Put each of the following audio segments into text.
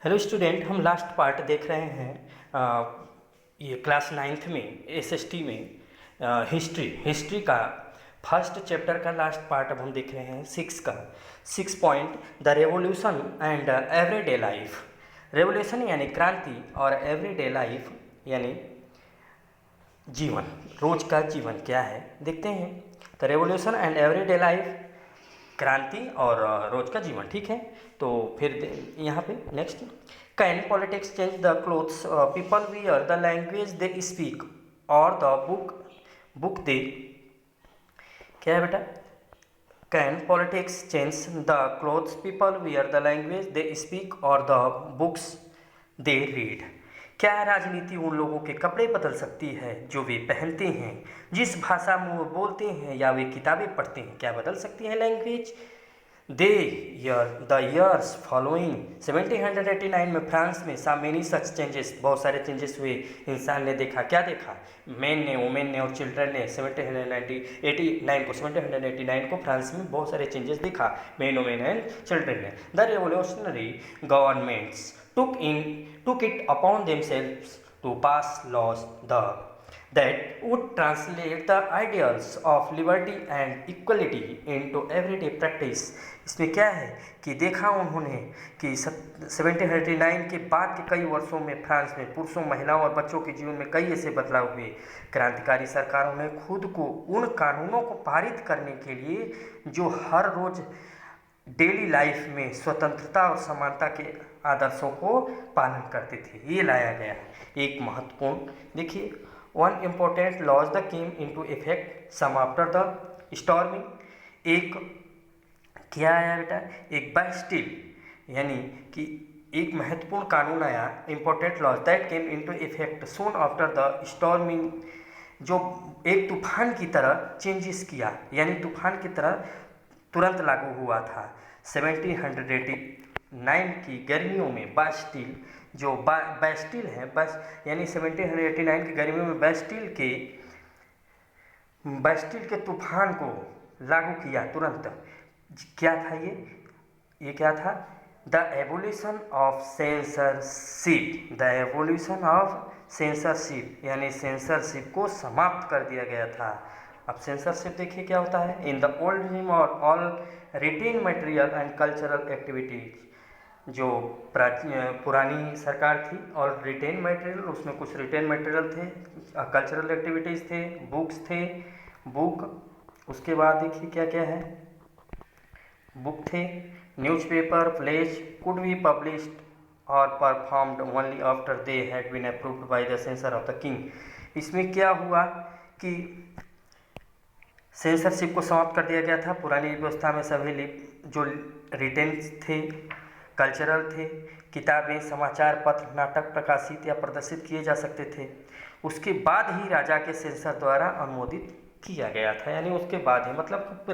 Hello student, हम last part देख रहे हैं। ये क्लास नाइन्थ में एसएसटी में हिस्ट्री का फर्स्ट चैप्टर का लास्ट पार्ट अब हम देख रहे हैं 6 का। 6 point the revolution and everyday life. Revolution यानी क्रांति और एवरीडे लाइफ यानी जीवन, रोज का जीवन क्या है देखते हैं। The revolution and everyday life, क्रांति और रोज का जीवन। ठीक है, तो फिर यहाँ पे next, can politics change the clothes people wear, the language they speak और द बुक दे, क्या है बेटा? Can politics change the clothes people wear, the language they speak और द बुक्स दे रीड। क्या राजनीति उन लोगों के कपड़े बदल सकती है जो वे पहनते हैं, जिस भाषा में वो बोलते हैं या वे किताबें पढ़ते हैं? क्या बदल सकती है लैंग्वेज? द ईयर्स फॉलोइंग 1789 में फ्रांस में सा मेनी सच चेंजेस, बहुत सारे चेंजेस हुए। इंसान ने देखा, क्या देखा? मैन ने, वुमेन ने और चिल्ड्रन ने 1789 को फ्रांस में बहुत सारे चेंजेस देखा, मैन, वुमेन एंड चिल्ड्रन ने। The revolutionary governments took it upon themselves to pass laws that would translate the ideals of liberty and equality into everyday practice। इसमें क्या है कि देखा उन्होंने कि 1789 के बाद के कई वर्षों में फ्रांस में पुरुषों, महिलाओं और बच्चों के जीवन में कई ऐसे बदलाव हुए। क्रांतिकारी सरकारों ने खुद को उन कानूनों को पारित करने के लिए जो हर रोज डेली लाइफ में स्वतंत्रता और समानता के आदर्शों को पालन करते थे, ये लाया गया। एक महत्वपूर्ण देखिए, one important laws the came into effect some after the storming. एक क्या आया बेटा? एक बास्टिल यानी कि एक महत्वपूर्ण कानून आया, important laws that came into effect soon after the storming, जो एक तूफान की तरह चेंजेस किया, यानी तूफान की तरह तुरंत लागू हुआ था। 1789 की गर्मियों में बास्टिल, जो बास्टिल है बस, यानी 1789 की गर्मियों में बास्टिल के तूफान को लागू किया तुरंत। क्या था ये क्या था? The evolution of censorship. The evolution of censorship यानी सेंसरशिप को समाप्त कर दिया गया था। अब सेंसरशिप देखिए क्या होता है। इन द ओल्ड रिजीम और all written material and cultural activities, जो पुरानी सरकार थी, और रिटेन मटेरियल, उसमें कुछ रिटेन मटेरियल थे, कल्चरल एक्टिविटीज़ थे, बुक्स थे, उसके बाद देखिए क्या क्या है, बुक थे, newspaper, plays could be published और performed only after they had been approved by the censor of the king. इसमें क्या हुआ कि सेंसरशिप को समाप्त कर दिया गया था। पुरानी व्यवस्था में सभी जो रिटेन थे, कल्चरल थे, किताबें, समाचार पत्र, नाटक प्रकाशित या प्रदर्शित किए जा सकते थे। उसके बाद ही राजा के सेंसर द्वारा अनुमोदित किया गया था, यानी उसके बाद ही, मतलब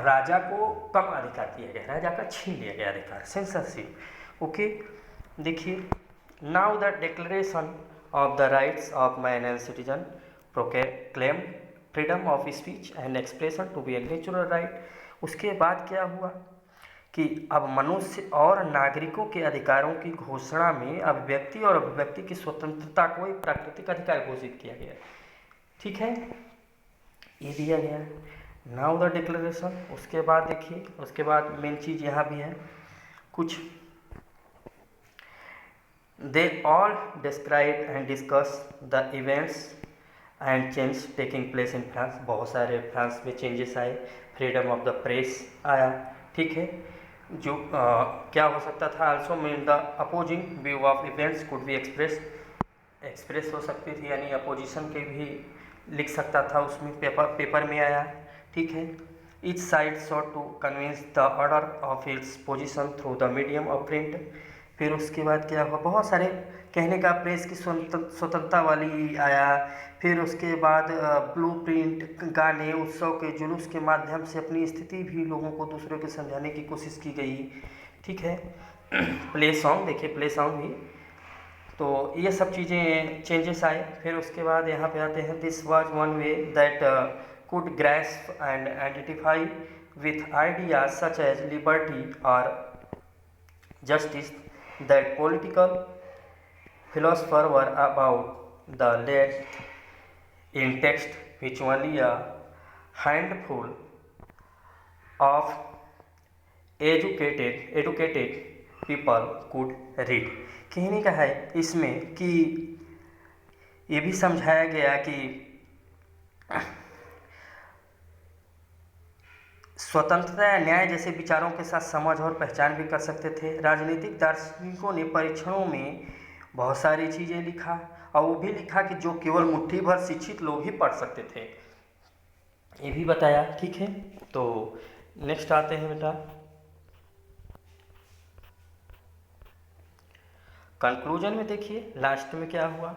राजा को कम अधिकार दिया गया, राजा का छीन लिया गया अधिकार, सेंसरशिप। ओके, देखिए, now the declaration of the rights of man and citizen proclaim freedom of speech and expression to be a natural right. उसके बाद क्या हुआ कि अब मनुष्य और नागरिकों के अधिकारों की घोषणा में अभिव्यक्ति और अभिव्यक्ति की स्वतंत्रता को एक प्राकृतिक अधिकार घोषित किया गया। ठीक है, ये दिया गया नाउ द डिक्लेरेशन। उसके बाद देखिए, उसके बाद मेन चीज़ यहाँ भी है कुछ, they all describe and discuss the events and change taking place in France. बहुत सारे फ्रांस में चेंजेस आए, फ्रीडम ऑफ द प्रेस आया। ठीक है, जो क्या हो सकता था, also mean the opposing view of events could be express हो सकती थी, यानी अपोजिशन के भी लिख सकता था, उसमें पेपर में आया। ठीक है, each side sought to convince the order of its position through the medium of print. फिर उसके बाद क्या हुआ, बहुत सारे कहने का, प्रेस की स्वतंत्रता वाली आया। फिर उसके बाद ब्लू प्रिंट, गाने, उत्सव के जुलूस के माध्यम से अपनी स्थिति भी लोगों को दूसरों को समझाने की कोशिश की गई। ठीक है, प्ले सॉन्ग, देखिए प्ले सॉन्ग भी, तो ये सब चीज़ें चेंजेस आए। फिर उसके बाद यहाँ पे आते हैं, this was one way that could grasp and identify with ideas such as liberty और justice that political philosophers were about the left in text which only a handful of educated people could read। कहने का है इसमें कि ये भी समझाया गया कि स्वतंत्रता या न्याय जैसे विचारों के साथ समझ और पहचान भी कर सकते थे। राजनीतिक दार्शनिकों ने परीक्षणों में बहुत सारी चीज़ें लिखा और वो भी लिखा कि जो केवल मुट्ठी भर शिक्षित लोग ही पढ़ सकते थे, ये भी बताया। ठीक है, तो नेक्स्ट आते हैं बेटा कंक्लूजन में। देखिए लास्ट में क्या हुआ।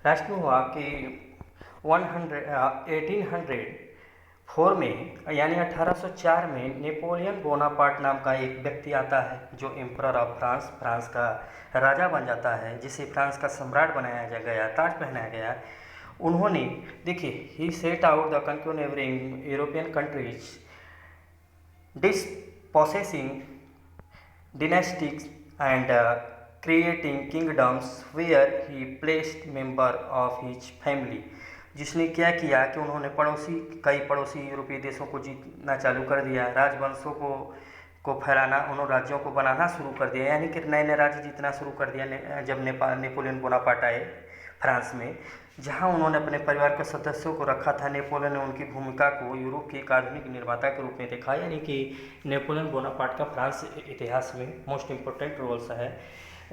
लास्ट में हुआ कि 1804 में यानी 1804 में नेपोलियन बोनापार्ट नाम का एक व्यक्ति आता है जो एम्परर ऑफ फ्रांस, फ्रांस का राजा बन जाता है, जिसे फ्रांस का सम्राट बनाया गया, ताज पहनाया गया। उन्होंने देखिए he set out the conquer neighbouring European countries dispossessing dynasties and creating kingdoms where he placed member of his family। जिसने क्या किया कि उन्होंने कई पड़ोसी यूरोपीय देशों को जीतना चालू कर दिया, राजवंशों को फैलाना, उन्होंने राज्यों को बनाना शुरू कर दिया, यानी कि नए नए राज्य जीतना शुरू कर दिया जब नेपोलियन बोनापार्ट आए फ्रांस में। जहां उन्होंने अपने परिवार के सदस्यों को रखा था, नेपोलियन ने उनकी भूमिका को यूरोप के एक आधुनिक निर्माता के रूप में देखा, यानी कि नेपोलियन बोनापार्ट का फ्रांस इतिहास में मोस्ट इम्पोर्टेंट रोल्स है।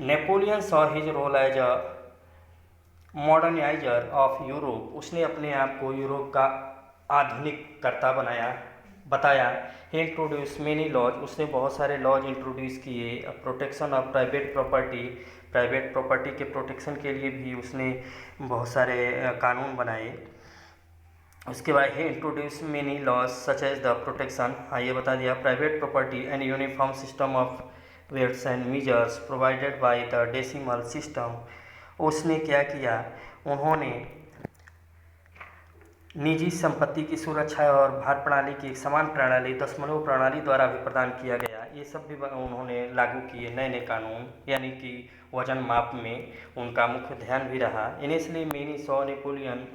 Napoleon saw his role as a moderniser of Europe. उसने अपने आप को यूरोप का आधुनिक कर्ता बताया। He introduce many laws. उसने बहुत सारे लॉज इंट्रोड्यूस किए। प्रोटेक्शन ऑफ प्राइवेट प्रॉपर्टी के प्रोटेक्शन के लिए भी उसने बहुत सारे कानून बनाए। उसके बाद he introduce many laws such as the protection, ये बता दिया, private property and uniform system of weights and measures provided by the decimal system. उसने क्या किया, उन्होंने निजी संपत्ति की सुरक्षा और भार प्रणाली की एक समान प्रणाली दशमलव प्रणाली द्वारा भी प्रदान किया गया। ये सब भी उन्होंने लागू किए नए नए कानून, यानी कि वजन माप में उनका मुख्य ध्यान भी रहा। Initially many saw Napoleon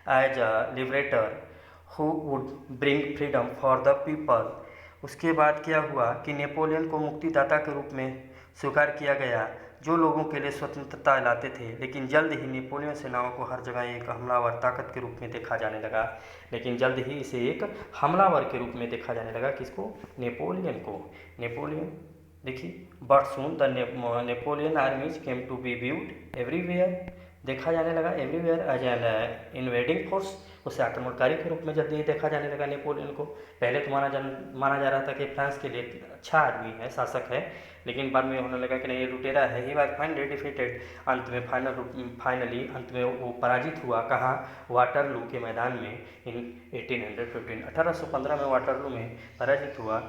as a liberator who would bring freedom for the people. उसके बाद क्या हुआ कि नेपोलियन को मुक्तिदाता के रूप में स्वीकार किया गया जो लोगों के लिए स्वतंत्रता लाते थे। लेकिन जल्द ही नेपोलियन सेनाओं को हर जगह एक हमलावर ताकत के रूप में देखा जाने लगा। लेकिन जल्द ही इसे एक हमलावर के रूप में देखा जाने लगा। किसको? नेपोलियन को। नेपोलियन देखिए, but soon the Napoleon armies came to be viewed everywhere. देखा जाने लगा everywhere as an invading force. उसे आक्रमणकारी के रूप में जल्दी ही देखा जाने लगा नेपोलियन को। पहले तो माना जा रहा था कि फ्रांस के लिए अच्छा आदमी है, शासक है, लेकिन बाद में होने लगा कि नहीं, ये लुटेरा है। He was finally defeated. अंत में फाइनली अंत में वो पराजित हुआ। कहाँ? वाटरलू के मैदान में इन 1815। 1815 में वाटरलू में पराजित हुआ।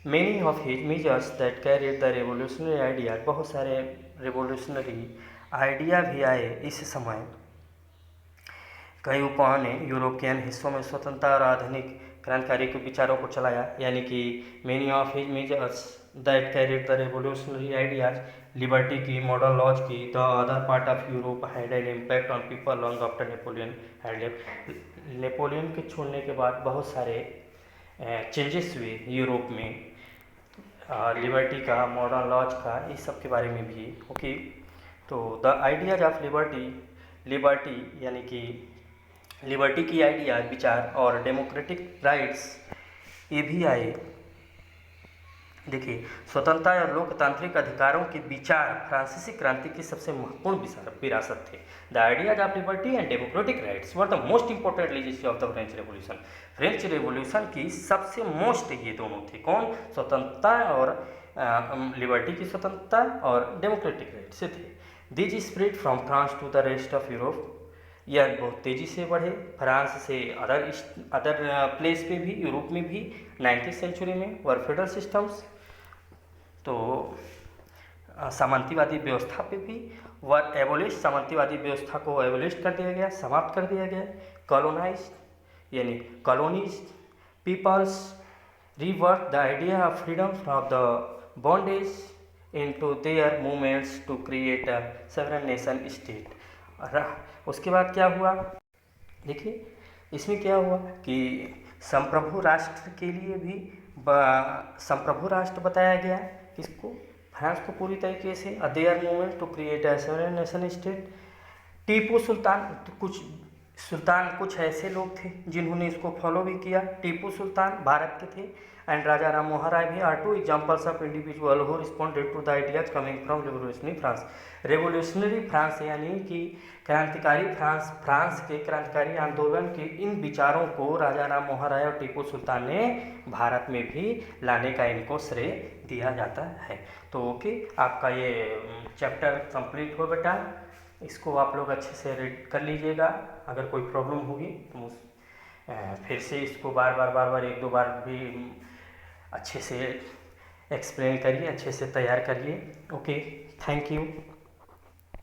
Many of his measures that carried the revolutionary idea. बहुत सारे रेवोल्यूशनरी आइडिया भी आए इस समय। कई उपायों ने यूरोपियन हिस्सों में स्वतंत्रता और आधुनिक क्रांतिकारी के विचारों को चलाया, यानी कि many of his measures that carried the revolutionary ideas, liberty की, मॉडर्न लॉज की, the other part of Europe had an impact on people long after Napoleon had left. Napoleon के छोड़ने के बाद बहुत सारे चेंजेस हुए यूरोप में, लिबर्टी का, मॉडर्न लॉज का, इस सब के बारे में भी। ओके, तो द आइडियाज ऑफ लिबर्टी यानी कि लिबर्टी की आइडिया, विचार और डेमोक्रेटिक राइट्स ये भी आए। देखिए, स्वतंत्रता और लोकतांत्रिक अधिकारों के विचार फ्रांसीसी क्रांति की सबसे महत्वपूर्ण विरासत थे। The ideas of liberty and democratic rights were the most important legislation of the French revolution. French revolution की सबसे मोस्ट ये दोनों थे। कौन? स्वतंत्रता और लिबर्टी की स्वतंत्रता और डेमोक्रेटिक राइट्स से थे। This spread from France to the rest of Europe. यह बहुत तेज़ी से बढ़े फ्रांस से अदर प्लेस पे भी, यूरोप में भी। 19th सेंचुरी में वर फेडरल सिस्टम्स, तो सामंतीवादी व्यवस्था पे भी वर एबोलिश। सामंतीवादी व्यवस्था को एबोलिश कर दिया गया, समाप्त कर दिया गया। कॉलोनाइज यानी colonies peoples rebirth the idea of freedom from the bondage into their movements to create a sovereign nation state। उसके बाद क्या हुआ, देखिए इसमें क्या हुआ कि संप्रभु राष्ट्र के लिए भी संप्रभु राष्ट्र बताया गया किसको, फ्रांस को पूरी तरीके से। Their movement to create a sovereign nation state. Tipu Sultan, कुछ ऐसे लोग थे जिन्होंने इसको फॉलो भी किया। टीपू सुल्तान भारत के थे एंड राजा राम मोहन राय भी are two examples of individual who responded to the ideas coming from revolutionary France. Revolutionary France यानी कि क्रांतिकारी फ्रांस के क्रांतिकारी आंदोलन के इन विचारों को राजा राम मोहन राय और टीपू सुल्तान ने भारत में भी लाने का इनको श्रेय दिया जाता है। तो ओके, आपका ये चैप्टर कंप्लीट हो बेटा, इसको आप लोग अच्छे से रीड कर लीजिएगा। अगर कोई प्रॉब्लम होगी तो फिर से इसको बार बार एक दो बार भी अच्छे से एक्सप्लेन करिए, अच्छे से तैयार करिए। Okay, thank you.